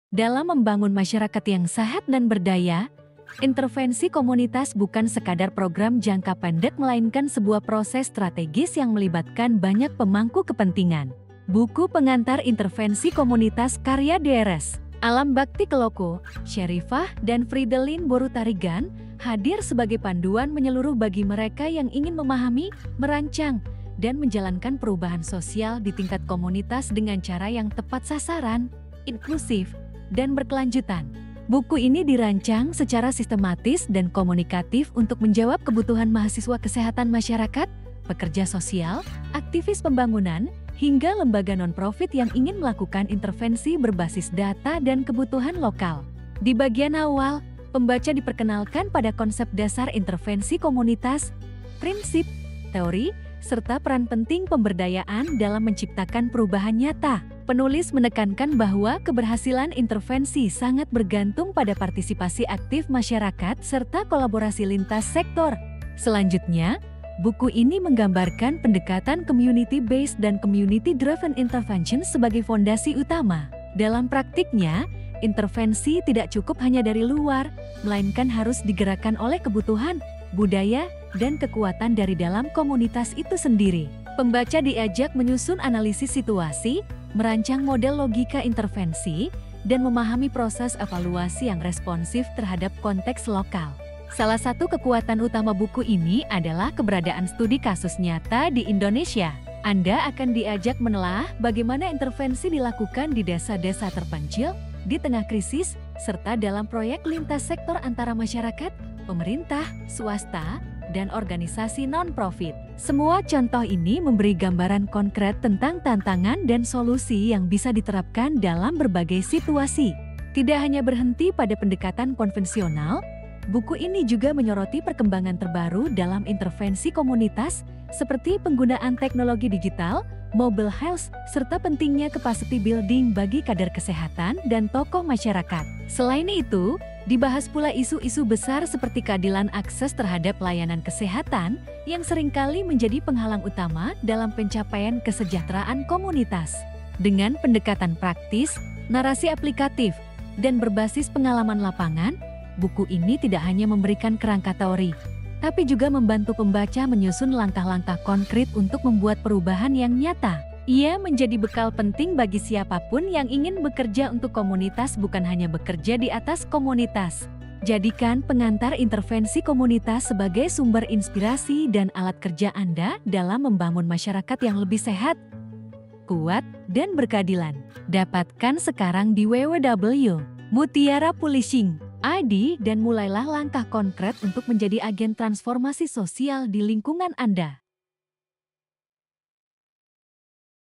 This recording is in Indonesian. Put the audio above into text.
Dalam membangun masyarakat yang sehat dan berdaya, intervensi komunitas bukan sekadar program jangka pendek melainkan sebuah proses strategis yang melibatkan banyak pemangku kepentingan. Buku pengantar intervensi komunitas karya Drs. Alam Bakti Keloko, Sherifah, dan Fridelin Borutarigan hadir sebagai panduan menyeluruh bagi mereka yang ingin memahami, merancang, dan menjalankan perubahan sosial di tingkat komunitas dengan cara yang tepat sasaran, inklusif, dan berkelanjutan. Buku ini dirancang secara sistematis dan komunikatif untuk menjawab kebutuhan mahasiswa kesehatan masyarakat, pekerja sosial, aktivis pembangunan, hingga lembaga non-profit yang ingin melakukan intervensi berbasis data dan kebutuhan lokal. Di bagian awal, pembaca diperkenalkan pada konsep dasar intervensi komunitas, prinsip, teori, serta peran penting pemberdayaan dalam menciptakan perubahan nyata. Penulis menekankan bahwa keberhasilan intervensi sangat bergantung pada partisipasi aktif masyarakat serta kolaborasi lintas sektor. Selanjutnya, buku ini menggambarkan pendekatan community-based dan community-driven intervention sebagai fondasi utama. Dalam praktiknya, intervensi tidak cukup hanya dari luar, melainkan harus digerakkan oleh kebutuhan, budaya, dan kekuatan dari dalam komunitas itu sendiri. Pembaca diajak menyusun analisis situasi, merancang model logika intervensi, dan memahami proses evaluasi yang responsif terhadap konteks lokal. Salah satu kekuatan utama buku ini adalah keberadaan studi kasus nyata di Indonesia. Anda akan diajak menelaah bagaimana intervensi dilakukan di desa-desa terpencil, di tengah krisis, serta dalam proyek lintas sektor antara masyarakat, pemerintah, swasta, dan organisasi non-profit. Semua contoh ini memberi gambaran konkret tentang tantangan dan solusi yang bisa diterapkan dalam berbagai situasi. Tidak hanya berhenti pada pendekatan konvensional, buku ini juga menyoroti perkembangan terbaru dalam intervensi komunitas seperti penggunaan teknologi digital, mobile health, serta pentingnya capacity building bagi kader kesehatan dan tokoh masyarakat. Selain itu, dibahas pula isu-isu besar seperti keadilan akses terhadap layanan kesehatan yang seringkali menjadi penghalang utama dalam pencapaian kesejahteraan komunitas. Dengan pendekatan praktis, narasi aplikatif, dan berbasis pengalaman lapangan, buku ini tidak hanya memberikan kerangka teori, tapi juga membantu pembaca menyusun langkah-langkah konkret untuk membuat perubahan yang nyata. Ia menjadi bekal penting bagi siapapun yang ingin bekerja untuk komunitas, bukan hanya bekerja di atas komunitas. Jadikan pengantar intervensi komunitas sebagai sumber inspirasi dan alat kerja Anda dalam membangun masyarakat yang lebih sehat, kuat, dan berkeadilan. Dapatkan sekarang di www.mutiara Publishing ID dan mulailah langkah konkret untuk menjadi agen transformasi sosial di lingkungan Anda.